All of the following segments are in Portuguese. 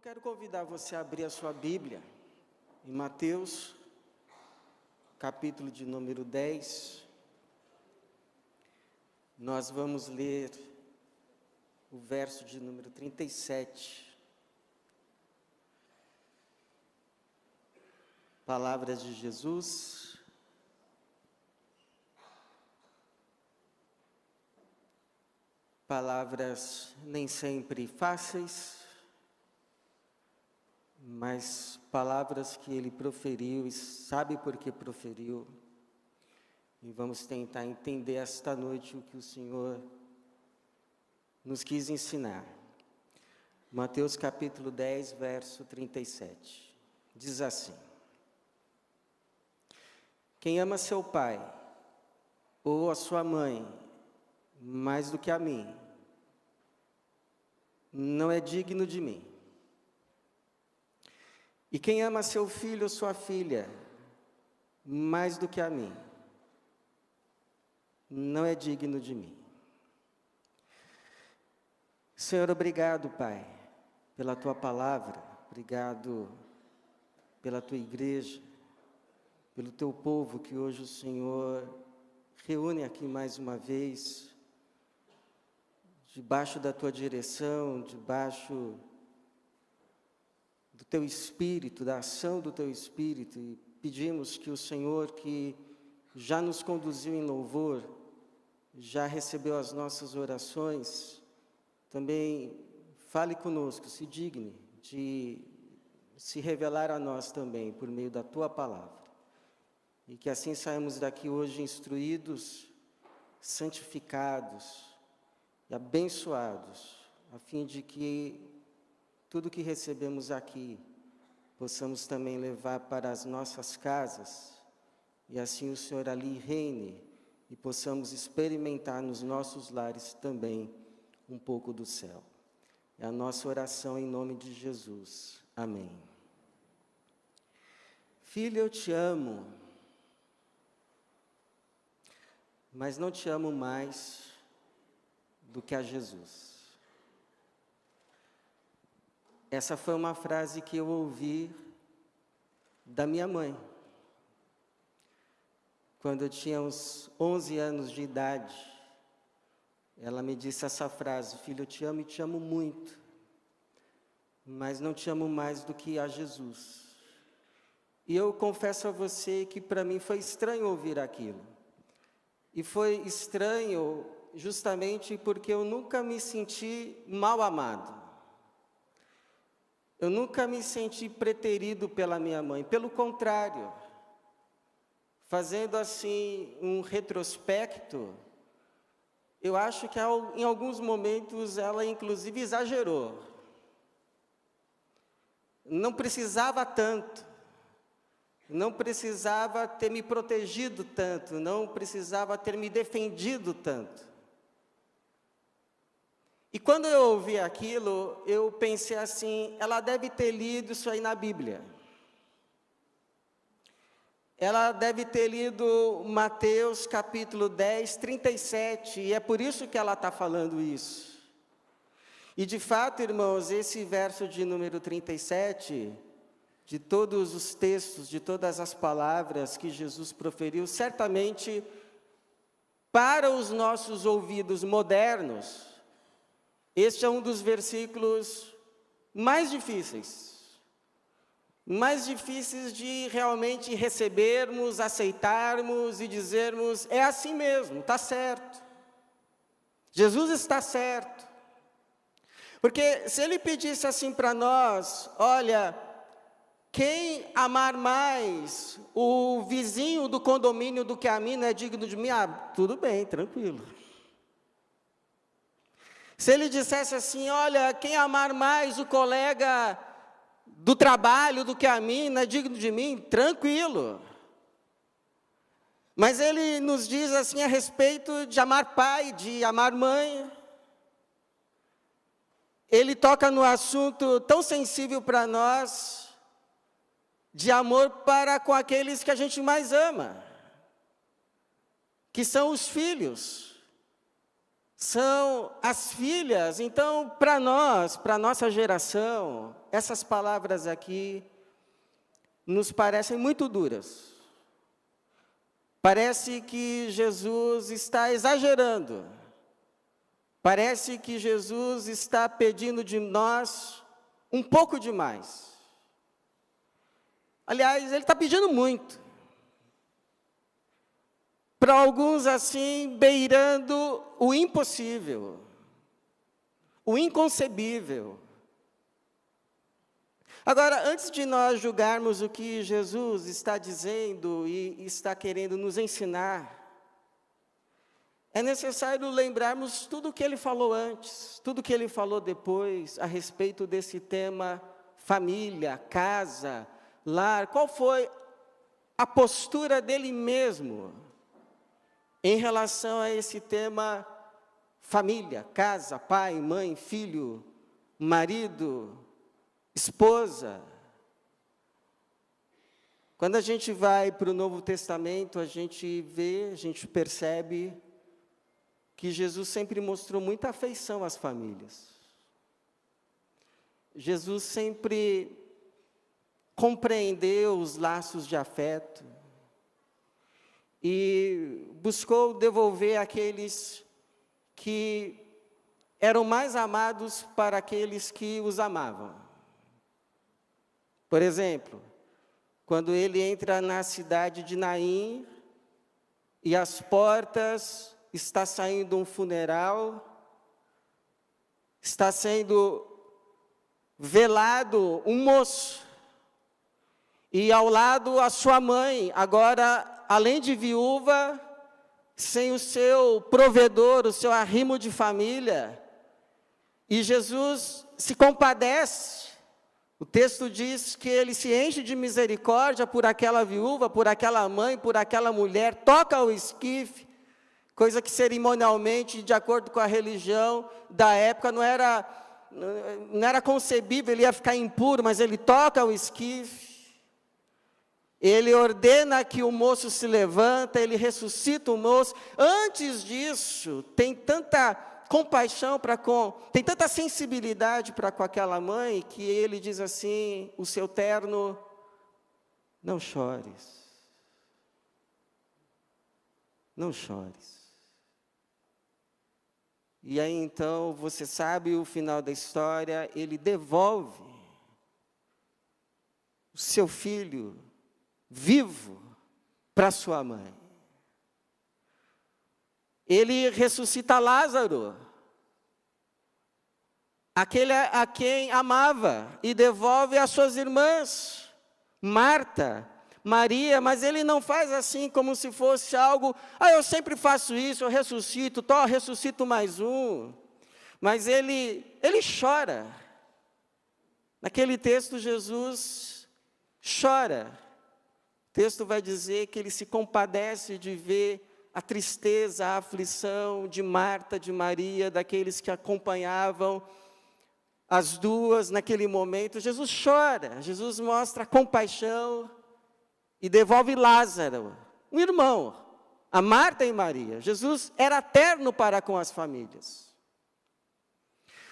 Eu quero convidar você a abrir a sua Bíblia em Mateus, capítulo de número 10. Nós vamos ler o verso de número 37. Palavras de Jesus. Palavras nem sempre fáceis, mas palavras que ele proferiu e sabe por que proferiu. E vamos tentar entender esta noite o que o Senhor nos quis ensinar. Mateus capítulo 10, verso 37. Diz assim: quem ama seu pai ou a sua mãe mais do que a mim, não é digno de mim. E quem ama seu filho ou sua filha mais do que a mim, não é digno de mim. Senhor, obrigado, Pai, pela Tua palavra, obrigado pela Tua igreja, pelo Teu povo que hoje o Senhor reúne aqui mais uma vez, debaixo da Tua direção, debaixo do Teu Espírito, da ação do Teu Espírito, e pedimos que o Senhor, que já nos conduziu em louvor, já recebeu as nossas orações, também fale conosco, se digne de se revelar a nós também, por meio da Tua palavra, e que assim saímos daqui hoje instruídos, santificados e abençoados, a fim de que tudo que recebemos aqui, possamos também levar para as nossas casas, e assim o Senhor ali reine, e possamos experimentar nos nossos lares também um pouco do céu. É a nossa oração em nome de Jesus. Amém. Filho, eu te amo, mas não te amo mais do que a Jesus. Essa foi uma frase que eu ouvi da minha mãe, quando eu tinha uns 11 anos de idade. Ela me disse essa frase: filho, eu te amo e te amo muito, mas não te amo mais do que a Jesus. E eu confesso a você que para mim foi estranho ouvir aquilo. E foi estranho justamente porque eu nunca me senti mal amado. Eu nunca me senti preterido pela minha mãe, pelo contrário, fazendo assim um retrospecto, eu acho que em alguns momentos ela inclusive exagerou. Não precisava tanto, não precisava ter me protegido tanto, não precisava ter me defendido tanto. E quando eu ouvi aquilo, eu pensei assim, ela deve ter lido isso aí na Bíblia. Ela deve ter lido Mateus capítulo 10, 37, e é por isso que ela está falando isso. E de fato, irmãos, esse verso de número 37, de todos os textos, de todas as palavras que Jesus proferiu, certamente, para os nossos ouvidos modernos, este é um dos versículos mais difíceis de realmente recebermos, aceitarmos e dizermos, é assim mesmo, está certo. Jesus está certo. Porque se Ele pedisse assim para nós, olha, quem amar mais o vizinho do condomínio do que a mim não é digno de mim, tudo bem, tranquilo. Se Ele dissesse assim, olha, quem amar mais o colega do trabalho do que a mim, não é digno de mim, tranquilo. Mas Ele nos diz assim a respeito de amar pai, de amar mãe. Ele toca no assunto tão sensível para nós, de amor para com aqueles que a gente mais ama, que são os filhos. são as filhas. Então, para nós, para a nossa geração, essas palavras aqui nos parecem muito duras. Parece que Jesus está exagerando. Parece que Jesus está pedindo de nós um pouco demais. Aliás, ele está pedindo muito. Para alguns, assim, beirando o impossível, o inconcebível. Agora, antes de nós julgarmos o que Jesus está dizendo e está querendo nos ensinar, é necessário lembrarmos tudo o que ele falou antes, tudo o que ele falou depois, a respeito desse tema família, casa, lar. Qual foi a postura dele mesmo em relação a esse tema família, casa, pai, mãe, filho, marido, esposa? Quando a gente vai para o Novo Testamento, a gente vê, a gente percebe que Jesus sempre mostrou muita afeição às famílias. Jesus sempre compreendeu os laços de afeto e buscou devolver aqueles que eram mais amados para aqueles que os amavam. Por exemplo, quando ele entra na cidade de Naim e às portas está saindo um funeral, está sendo velado um moço, e ao lado a sua mãe, agora, além de viúva, sem o seu provedor, o seu arrimo de família, e Jesus se compadece. O texto diz que ele se enche de misericórdia por aquela viúva, por aquela mãe, por aquela mulher, toca o esquife, coisa que cerimonialmente, de acordo com a religião da época, não era concebível, ele ia ficar impuro, mas ele toca o esquife. Ele ordena que o moço se levanta, ele ressuscita o moço. Antes disso, tem tanta compaixão tem tanta sensibilidade para com aquela mãe, que ele diz assim: o seu terno, não chores. Não chores. E aí então, você sabe o final da história, ele devolve o seu filho vivo para sua mãe. Ele ressuscita Lázaro, aquele a quem amava, e devolve às suas irmãs, Marta, Maria, mas ele não faz assim como se fosse algo, eu sempre faço isso, eu ressuscito, ressuscito mais um. Mas ele chora. Naquele texto, Jesus chora. O texto vai dizer que ele se compadece de ver a tristeza, a aflição de Marta, de Maria, daqueles que acompanhavam as duas naquele momento. Jesus chora, Jesus mostra compaixão e devolve Lázaro, um irmão, a Marta e Maria. Jesus era terno para com as famílias.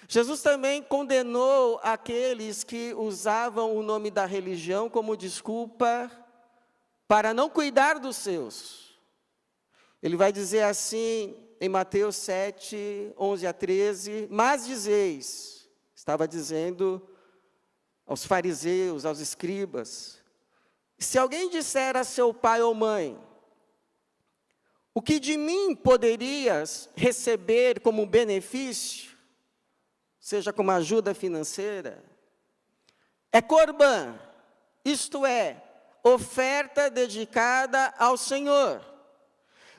Jesus também condenou aqueles que usavam o nome da religião como desculpa para não cuidar dos seus. Ele vai dizer assim, em Mateus 7, 11 a 13, mas dizeis, estava dizendo aos fariseus, aos escribas, se alguém disser a seu pai ou mãe, o que de mim poderias receber como benefício, seja como ajuda financeira, é corbã, isto é, oferta dedicada ao Senhor.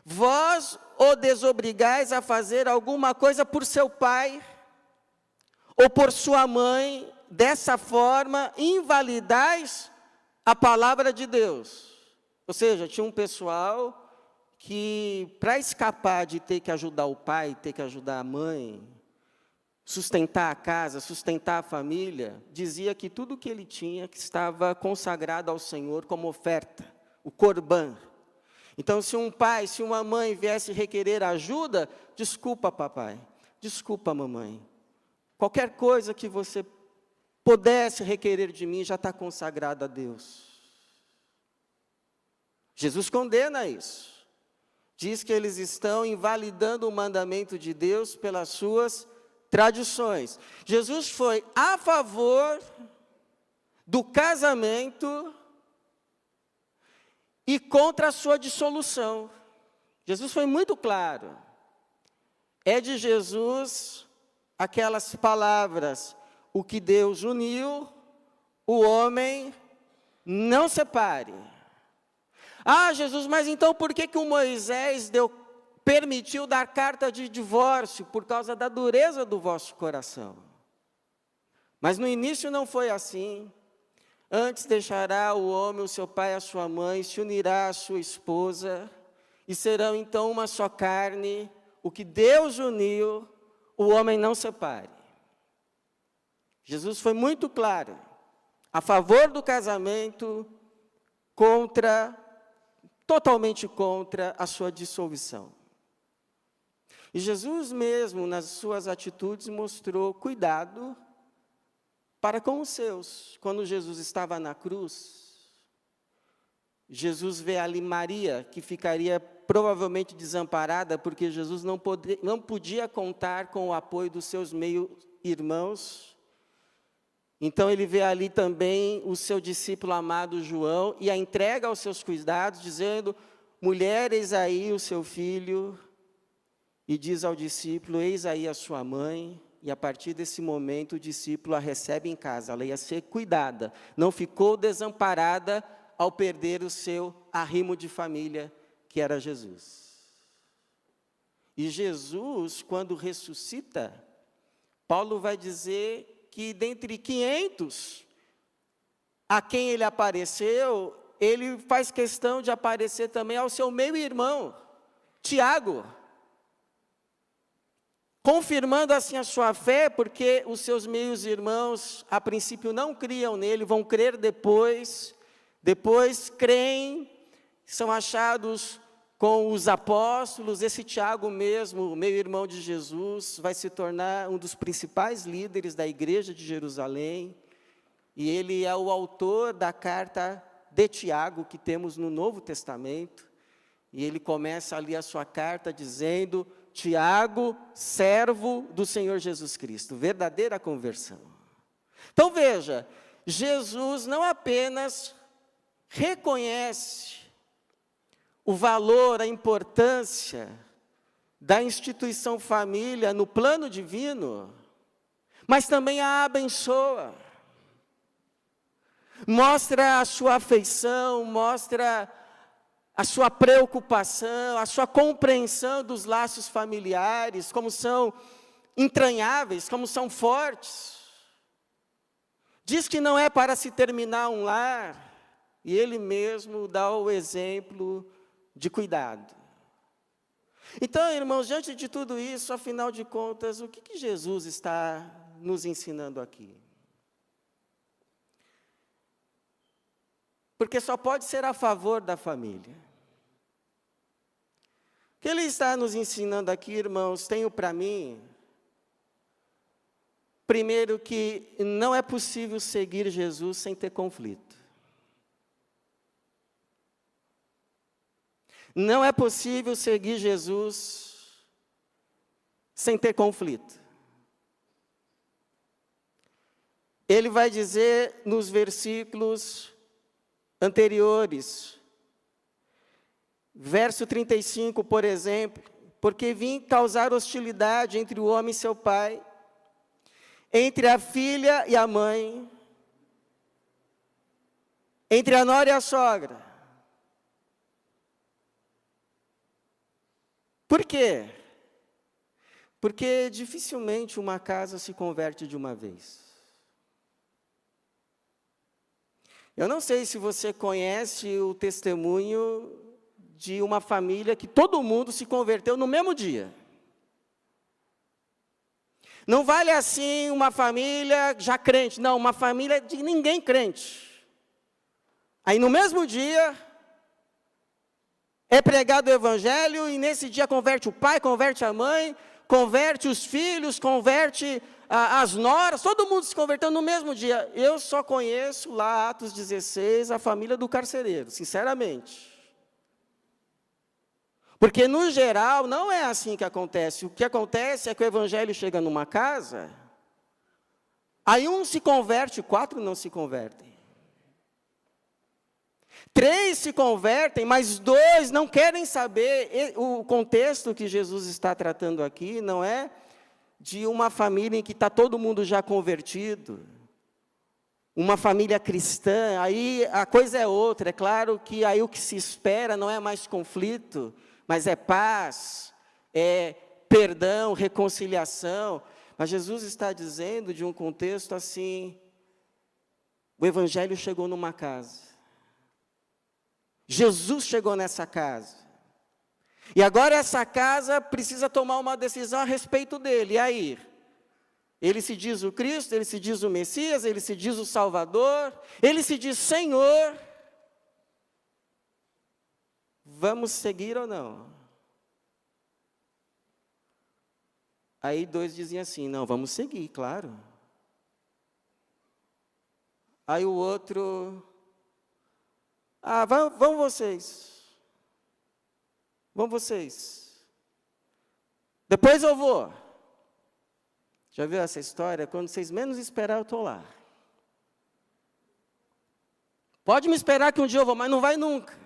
Vós o desobrigais a fazer alguma coisa por seu pai ou por sua mãe, dessa forma invalidais a palavra de Deus. Ou seja, tinha um pessoal que, para escapar de ter que ajudar o pai, ter que ajudar a mãe, sustentar a casa, sustentar a família, dizia que tudo que ele tinha que estava consagrado ao Senhor como oferta, o corbã. Então, se um pai, se uma mãe viesse requerer ajuda, desculpa, papai, desculpa, mamãe. Qualquer coisa que você pudesse requerer de mim já está consagrado a Deus. Jesus condena isso. Diz que eles estão invalidando o mandamento de Deus pelas suas tradições. Jesus foi a favor do casamento e contra a sua dissolução. Jesus foi muito claro. É de Jesus aquelas palavras: o que Deus uniu, o homem não separe. Ah, Jesus, mas então por que o Moisés permitiu dar carta de divórcio? Por causa da dureza do vosso coração. Mas no início não foi assim. Antes deixará o homem o seu pai e a sua mãe, se unirá à sua esposa, e serão então uma só carne. O que Deus uniu, o homem não separe. Jesus foi muito claro, a favor do casamento, totalmente contra a sua dissolução. E Jesus mesmo, nas suas atitudes, mostrou cuidado para com os seus. Quando Jesus estava na cruz, Jesus vê ali Maria, que ficaria provavelmente desamparada, porque Jesus não podia contar com o apoio dos seus meio-irmãos. Então ele vê ali também o seu discípulo amado João, e a entrega aos seus cuidados, dizendo: mulher, eis aí o seu filho, e diz ao discípulo: eis aí a sua mãe. E a partir desse momento o discípulo a recebe em casa, ela ia ser cuidada, não ficou desamparada ao perder o seu arrimo de família, que era Jesus. E Jesus, quando ressuscita, Paulo vai dizer que dentre 500 a quem ele apareceu, ele faz questão de aparecer também ao seu meio-irmão, Tiago, confirmando assim a sua fé, porque os seus meios-irmãos, a princípio, não criam nele, vão crer depois creem, são achados com os apóstolos. Esse Tiago mesmo, meio-irmão de Jesus, vai se tornar um dos principais líderes da igreja de Jerusalém, e ele é o autor da carta de Tiago, que temos no Novo Testamento, e ele começa ali a sua carta dizendo: Tiago, servo do Senhor Jesus Cristo, verdadeira conversão. Então veja, Jesus não apenas reconhece o valor, a importância da instituição família no plano divino, mas também a abençoa. Mostra a sua afeição, mostra a sua preocupação, a sua compreensão dos laços familiares, como são entranháveis, como são fortes. Diz que não é para se terminar um lar, e ele mesmo dá o exemplo de cuidado. Então, irmãos, diante de tudo isso, afinal de contas, o que Jesus está nos ensinando aqui? Porque só pode ser a favor da família. O que ele está nos ensinando aqui, irmãos, tenho para mim, primeiro, que não é possível seguir Jesus sem ter conflito. Não é possível seguir Jesus sem ter conflito. Ele vai dizer nos versículos anteriores, verso 35, por exemplo: porque vim causar hostilidade entre o homem e seu pai, entre a filha e a mãe, entre a nora e a sogra. Por quê? Porque dificilmente uma casa se converte de uma vez. Eu não sei se você conhece o testemunho de uma família que todo mundo se converteu no mesmo dia. Não vale assim uma família já crente, não, uma família de ninguém crente. Aí no mesmo dia, É pregado o evangelho e nesse dia converte o pai, converte a mãe, converte os filhos, converte as noras, todo mundo se converteu no mesmo dia. Eu só conheço lá, Atos 16, a família do carcereiro, sinceramente. Porque, no geral, não é assim que acontece. O que acontece é que o evangelho chega numa casa, aí um se converte, 4 não se convertem. 3 se convertem, mas 2 não querem saber. O contexto que Jesus está tratando aqui não é de uma família em que está todo mundo já convertido, uma família cristã, aí a coisa é outra. É claro que aí o que se espera não é mais conflito, mas é paz, é perdão, reconciliação. Mas Jesus está dizendo de um contexto assim, o evangelho chegou numa casa. Jesus chegou nessa casa. E agora essa casa precisa tomar uma decisão a respeito dele. E aí? Ele se diz o Cristo, ele se diz o Messias, ele se diz o Salvador, ele se diz Senhor. Vamos seguir ou não? Aí 2 diziam assim, não, vamos seguir, claro. Aí o outro, vão vocês. Vão vocês. Depois eu vou. Já viu essa história? Quando vocês menos esperar, eu estou lá. Pode me esperar que um dia eu vou, mas não vai nunca.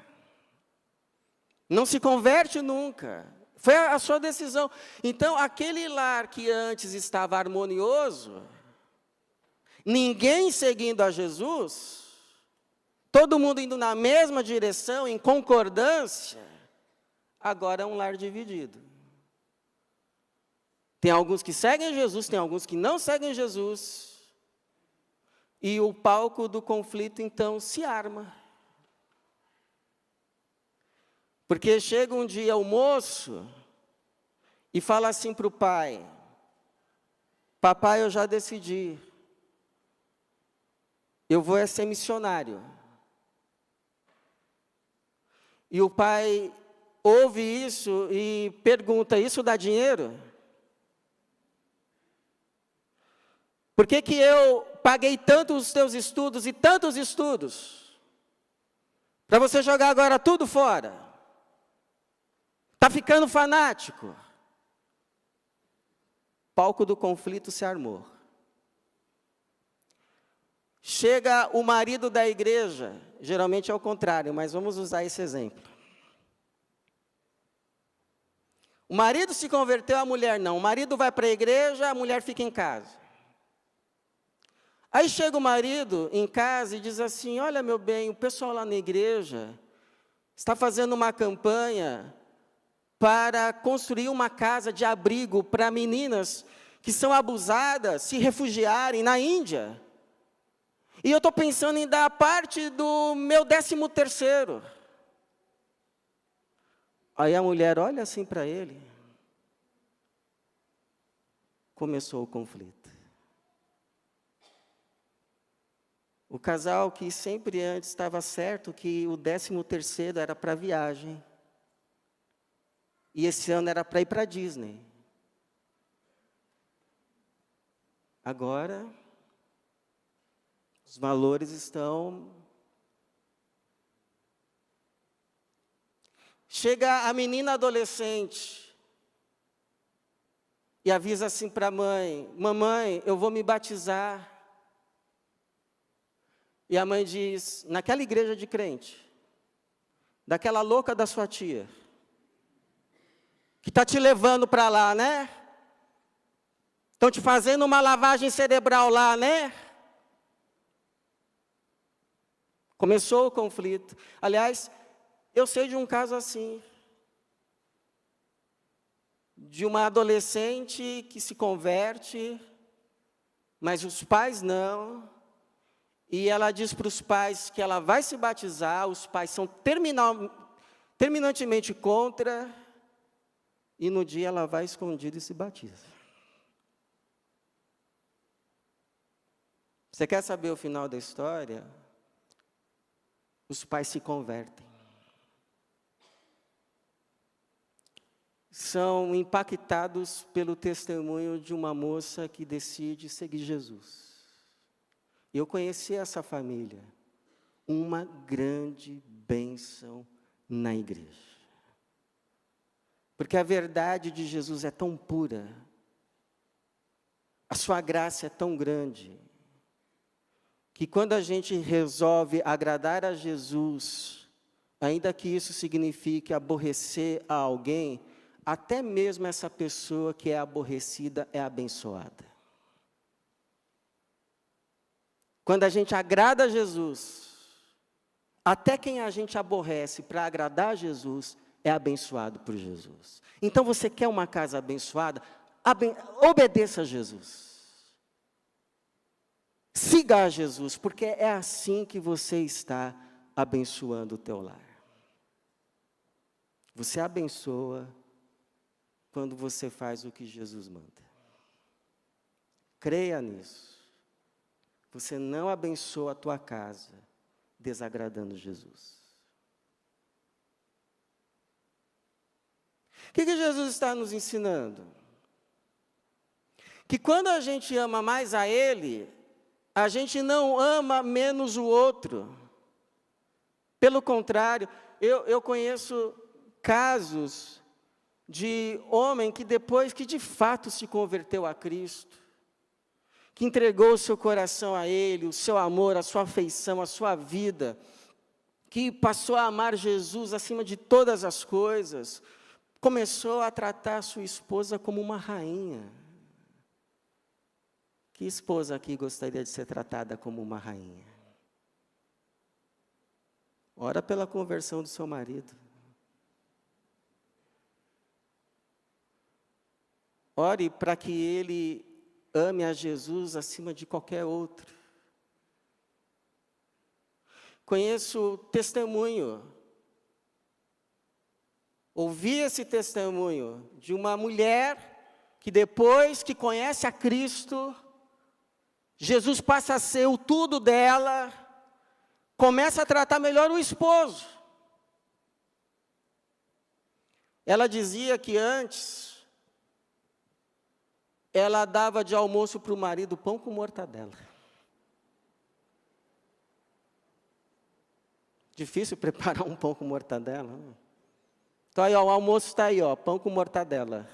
Não se converte nunca. Foi a sua decisão. Então, aquele lar que antes estava harmonioso, ninguém seguindo a Jesus, todo mundo indo na mesma direção, em concordância, agora é um lar dividido. Tem alguns que seguem Jesus, tem alguns que não seguem Jesus. E o palco do conflito, então, se arma. Porque chega um dia o moço e fala assim para o pai, papai, eu já decidi, eu vou ser missionário. E o pai ouve isso e pergunta, isso dá dinheiro? Por que que eu paguei tanto os teus estudos e tantos estudos? Para você jogar agora tudo fora? Está ficando fanático? Palco do conflito se armou. Chega o marido da igreja, geralmente é o contrário, mas vamos usar esse exemplo. O marido se converteu, a mulher não. O marido vai para a igreja, a mulher fica em casa. Aí chega o marido em casa e diz assim, olha meu bem, o pessoal lá na igreja está fazendo uma campanha para construir uma casa de abrigo para meninas que são abusadas, se refugiarem na Índia. E eu estou pensando em dar parte do meu 13º. Aí a mulher olha assim para ele. Começou o conflito. O casal que sempre antes estava certo que o 13º era para viagem. E esse ano era para ir para a Disney. Agora, os valores estão... Chega a menina adolescente e avisa assim para a mãe, mamãe, eu vou me batizar. E a mãe diz, naquela igreja de crente, daquela louca da sua tia, que está te levando para lá, né? Estão te fazendo uma lavagem cerebral lá, né? Começou o conflito. Aliás, eu sei de um caso assim, de uma adolescente que se converte, mas os pais não, e ela diz para os pais que ela vai se batizar, os pais são terminantemente contra, e no dia ela vai escondida e se batiza. Você quer saber o final da história? Os pais se convertem. são impactados pelo testemunho de uma moça que decide seguir Jesus. Eu conheci essa família, uma grande bênção na igreja. Porque a verdade de Jesus é tão pura, a sua graça é tão grande, que quando a gente resolve agradar a Jesus, ainda que isso signifique aborrecer a alguém, até mesmo essa pessoa que é aborrecida é abençoada. Quando a gente agrada a Jesus, até quem a gente aborrece para agradar a Jesus, é abençoado por Jesus. Então você quer uma casa abençoada? Obedeça a Jesus. Siga a Jesus, porque é assim que você está abençoando o teu lar. Você abençoa quando você faz o que Jesus manda. Creia nisso. Você não abençoa a tua casa desagradando Jesus. O que Jesus está nos ensinando? Que quando a gente ama mais a Ele, a gente não ama menos o outro. Pelo contrário, eu conheço casos de homem que depois que de fato se converteu a Cristo, que entregou o seu coração a Ele, o seu amor, a sua afeição, a sua vida, que passou a amar Jesus acima de todas as coisas, começou a tratar a sua esposa como uma rainha. Que esposa aqui gostaria de ser tratada como uma rainha? Ora pela conversão do seu marido. Ore para que ele ame a Jesus acima de qualquer outro. Conheço testemunho. Ouvi esse testemunho de uma mulher que depois que conhece a Cristo, Jesus passa a ser o tudo dela, começa a tratar melhor o esposo. Ela dizia que antes, ela dava de almoço para o marido pão com mortadela. Difícil preparar um pão com mortadela, né? Então aí, ó, o almoço está aí, ó, pão com mortadela.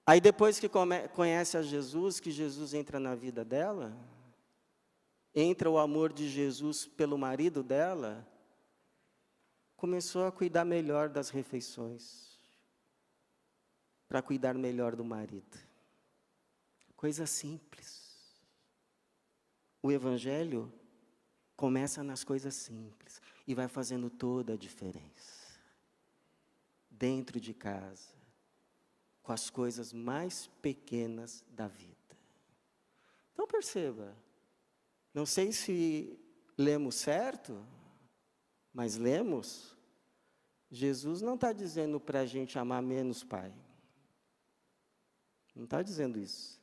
Aí depois que conhece a Jesus, que Jesus entra na vida dela, entra o amor de Jesus pelo marido dela, começou a cuidar melhor das refeições, para cuidar melhor do marido. Coisa simples. O Evangelho começa nas coisas simples e vai fazendo toda a diferença. Dentro de casa, com as coisas mais pequenas da vida. Então perceba, não sei se lemos certo, mas lemos, Jesus não está dizendo para a gente amar menos o Pai. Não está dizendo isso.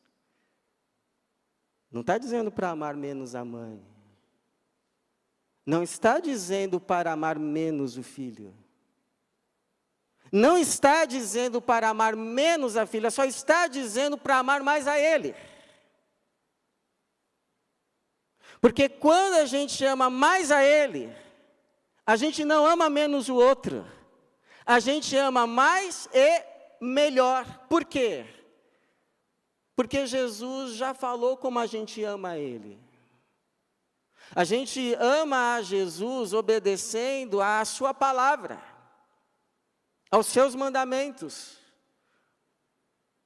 Não está dizendo para amar menos a mãe. Não está dizendo para amar menos o filho. Não está dizendo para amar menos a filha, só está dizendo para amar mais a Ele. Porque quando a gente ama mais a Ele, a gente não ama menos o outro. A gente ama mais e melhor. Por quê? Porque Jesus já falou como a gente ama a Ele. A gente ama a Jesus obedecendo à sua palavra, aos seus mandamentos.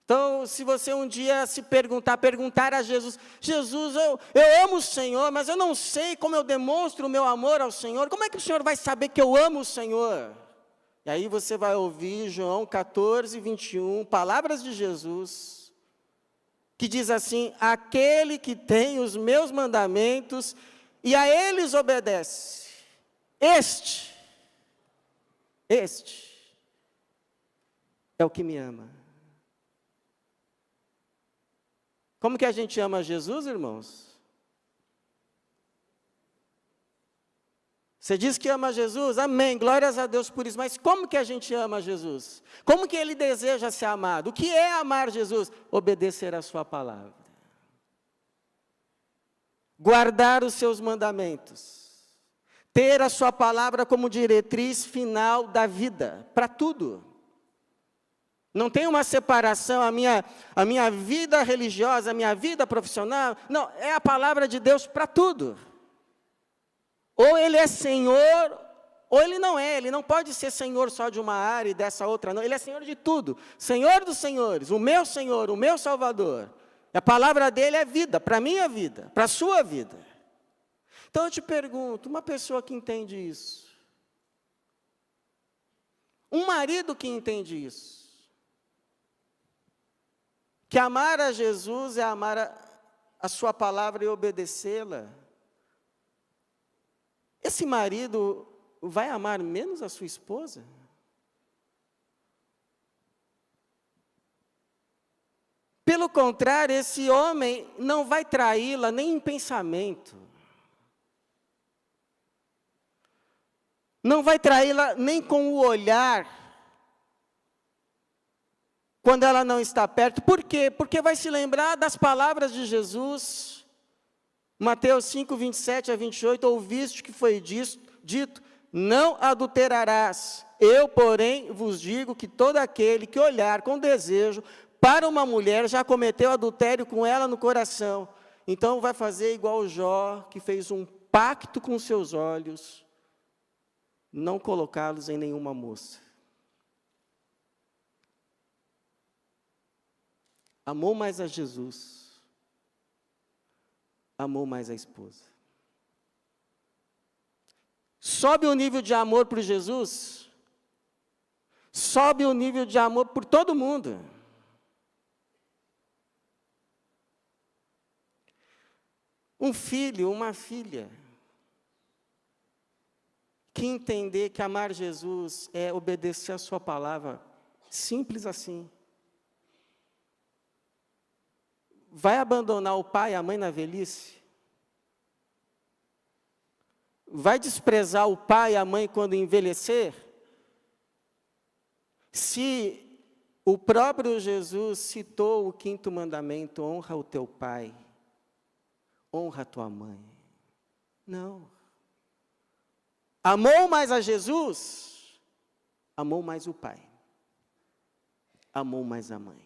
Então, se você um dia se perguntar a Jesus, Jesus, eu amo o Senhor, mas eu não sei como eu demonstro o meu amor ao Senhor, como é que o Senhor vai saber que eu amo o Senhor? E aí você vai ouvir João 14, 21, palavras de Jesus, que diz assim, aquele que tem os meus mandamentos e a eles obedece, este é o que me ama. Como que a gente ama Jesus, irmãos? Você diz que ama Jesus? Amém, glórias a Deus por isso. Mas como que a gente ama Jesus? Como que ele deseja ser amado? O que é amar Jesus? Obedecer a sua palavra. Guardar os seus mandamentos. Ter a sua palavra como diretriz final da vida, para tudo. Não tem uma separação, a minha vida religiosa, a minha vida profissional. Não, é a palavra de Deus para tudo. Ou ele é Senhor, ou ele não é. Ele não pode ser Senhor só de uma área e dessa outra, não. Ele é Senhor de tudo. Senhor dos senhores, o meu Senhor, o meu Salvador. A palavra dele é vida, para a minha vida, para a sua vida. Então eu te pergunto, uma pessoa que entende isso, um marido que entende isso, que amar a Jesus é amar a sua palavra e obedecê-la, esse marido vai amar menos a sua esposa? Pelo contrário, esse homem não vai traí-la nem em pensamento. Não vai traí-la nem com o olhar, quando ela não está perto. Por quê? Porque vai se lembrar das palavras de Jesus. Mateus 5, 27 a 28, ouviste que foi dito, não adulterarás. Eu, porém, vos digo que todo aquele que olhar com desejo para uma mulher já cometeu adultério com ela no coração. Então vai fazer igual Jó, que fez um pacto com seus olhos, não colocá-los em nenhuma moça. Amou mais a Jesus, amou mais a esposa. Sobe o nível de amor por Jesus, sobe o nível de amor por todo mundo. Um filho, uma filha, que entender que amar Jesus é obedecer a sua palavra, simples assim. Vai abandonar o pai e a mãe na velhice? Vai desprezar o pai e a mãe quando envelhecer? Se o próprio Jesus citou o 5º mandamento, honra o teu pai, honra a tua mãe. Não. Amou mais a Jesus? Amou mais o pai. Amou mais a mãe.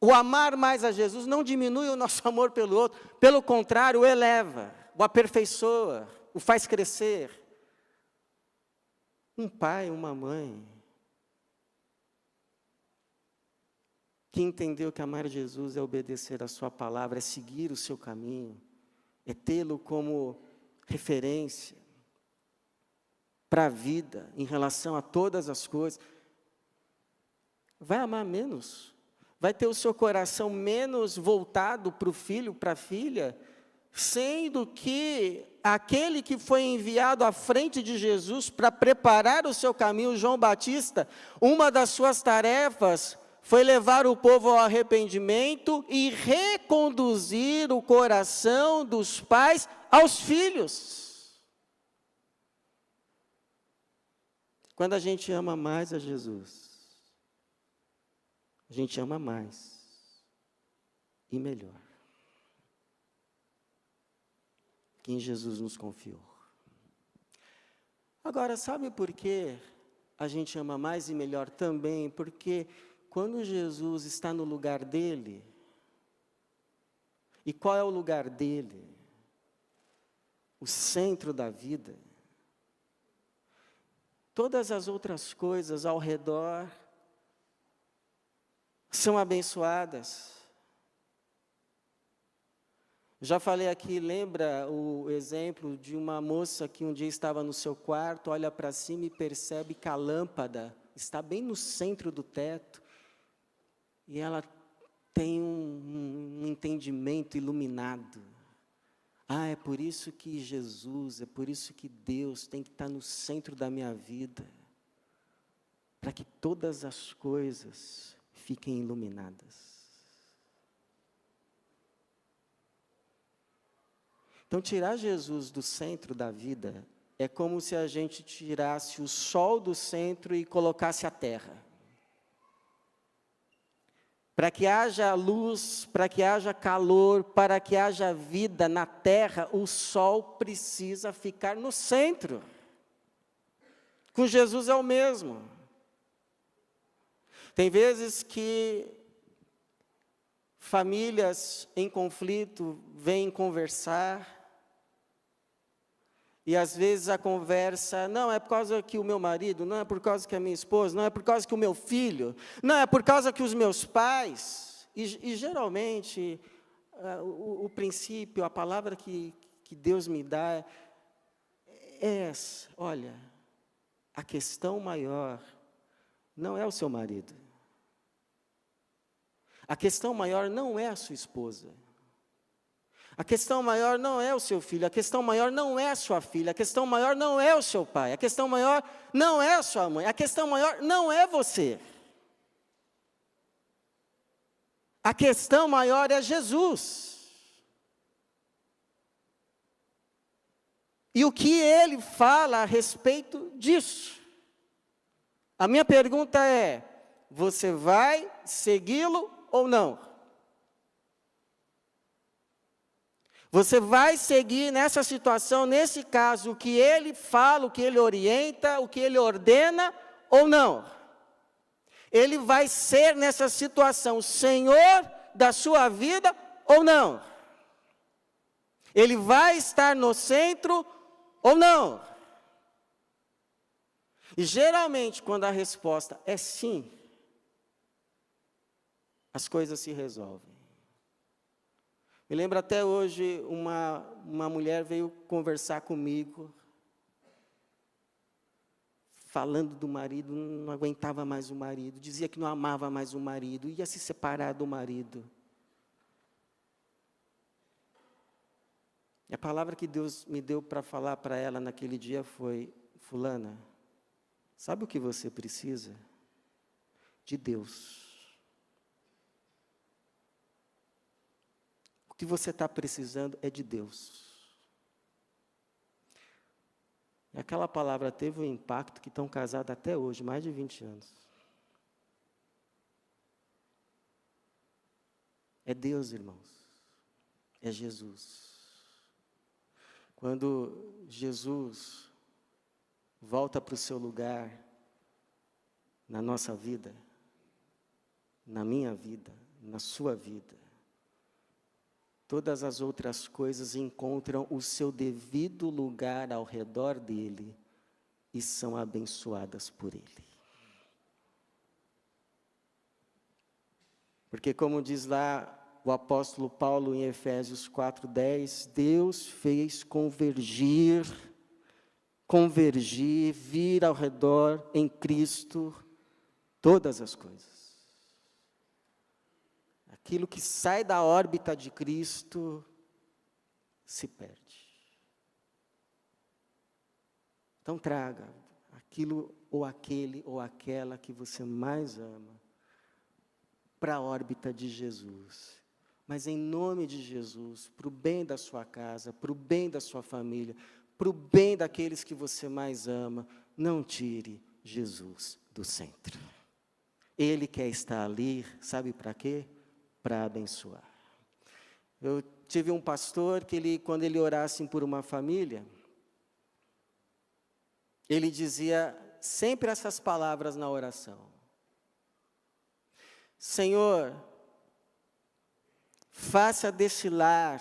O amar mais a Jesus não diminui o nosso amor pelo outro, pelo contrário, o eleva, o aperfeiçoa, o faz crescer. Um pai, uma mãe, que entendeu que amar Jesus é obedecer a sua palavra, é seguir o seu caminho, é tê-lo como referência para a vida, em relação a todas as coisas, vai amar menos. Vai ter o seu coração menos voltado para o filho, para a filha, sendo que aquele que foi enviado à frente de Jesus para preparar o seu caminho, João Batista, uma das suas tarefas foi levar o povo ao arrependimento e reconduzir o coração dos pais aos filhos. Quando a gente ama mais a Jesus, a gente ama mais e melhor quem Jesus nos confiou. Agora, sabe por que a gente ama mais e melhor também? Porque quando Jesus está no lugar dele, e qual é o lugar dele? O centro da vida. Todas as outras coisas ao redor são abençoadas. Já falei aqui, lembra o exemplo de uma moça que um dia estava no seu quarto, olha para cima e percebe que a lâmpada está bem no centro do teto, e ela tem um entendimento iluminado. É por isso que Jesus, é por isso que Deus tem que estar no centro da minha vida, para que todas as coisas fiquem iluminadas. Então, tirar Jesus do centro da vida é como se a gente tirasse o sol do centro e colocasse a terra. Para que haja luz, para que haja calor, para que haja vida na terra, o sol precisa ficar no centro. Com Jesus é o mesmo. Tem vezes que famílias em conflito vêm conversar, e às vezes a conversa, não é por causa que o meu marido, não é por causa que a minha esposa, não é por causa que o meu filho, não é por causa que os meus pais, e geralmente o princípio, a palavra que Deus me dá é essa: olha, a questão maior não é o seu marido, a questão maior não é a sua esposa, a questão maior não é o seu filho, a questão maior não é a sua filha, a questão maior não é o seu pai, a questão maior não é a sua mãe, a questão maior não é você. A questão maior é Jesus. E o que ele fala a respeito disso? A minha pergunta é: você vai segui-lo ou não? Você vai seguir nessa situação, nesse caso, o que ele fala, o que ele orienta, o que ele ordena ou não? Ele vai ser nessa situação Senhor da sua vida ou não? Ele vai estar no centro ou não? E geralmente, quando a resposta é sim, as coisas se resolvem. Me lembro até hoje, uma mulher veio conversar comigo, falando do marido, não aguentava mais o marido, dizia que não amava mais o marido, ia se separar do marido. E a palavra que Deus me deu para falar para ela naquele dia foi: fulana, sabe o que você precisa? De Deus. O que você está precisando é de Deus. E aquela palavra teve um impacto que estão casados até hoje, mais de 20 anos. É Deus, irmãos. É Jesus. Quando Jesus volta para o seu lugar, na nossa vida, na minha vida, na sua vida, todas as outras coisas encontram o seu devido lugar ao redor dele e são abençoadas por ele. Porque, como diz lá o apóstolo Paulo em Efésios 4:10, Deus fez convergir, vir ao redor em Cristo todas as coisas. Aquilo que sai da órbita de Cristo se perde. Então traga aquilo ou aquele ou aquela que você mais ama para a órbita de Jesus. Mas em nome de Jesus, para o bem da sua casa, para o bem da sua família, para o bem daqueles que você mais ama, não tire Jesus do centro. Ele quer estar ali, sabe para quê? Para abençoar. Eu tive um pastor que quando ele orasse por uma família, ele dizia sempre essas palavras na oração: Senhor, faça desse lar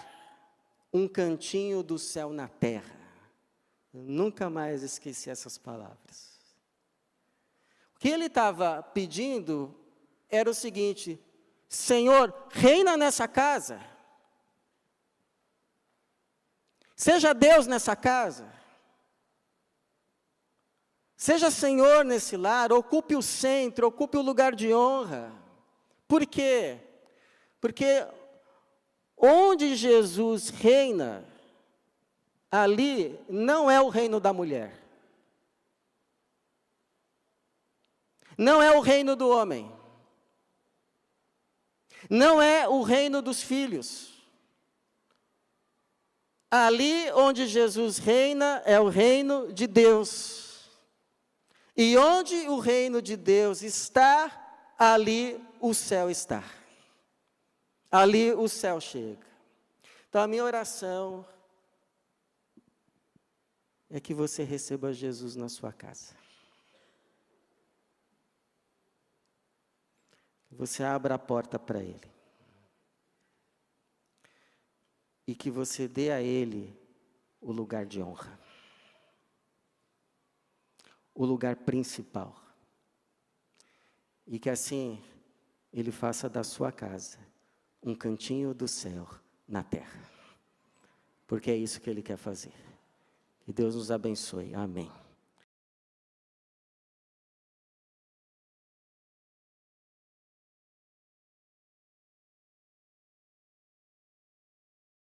um cantinho do céu na terra. Eu nunca mais esqueci essas palavras. O que ele estava pedindo era o seguinte: Senhor, reina nessa casa. Seja Deus nessa casa. Seja Senhor nesse lar, ocupe o centro, ocupe o lugar de honra. Por quê? Porque onde Jesus reina, ali não é o reino da mulher. Não é o reino do homem. Não é o reino dos filhos. Ali onde Jesus reina é o reino de Deus. E onde o reino de Deus está, ali o céu está. Ali o céu chega. Então a minha oração é que você receba Jesus na sua casa. Você abra a porta para Ele. E que você dê a Ele o lugar de honra. O lugar principal. E que assim Ele faça da sua casa um cantinho do céu na terra. Porque é isso que Ele quer fazer. Que Deus nos abençoe. Amém.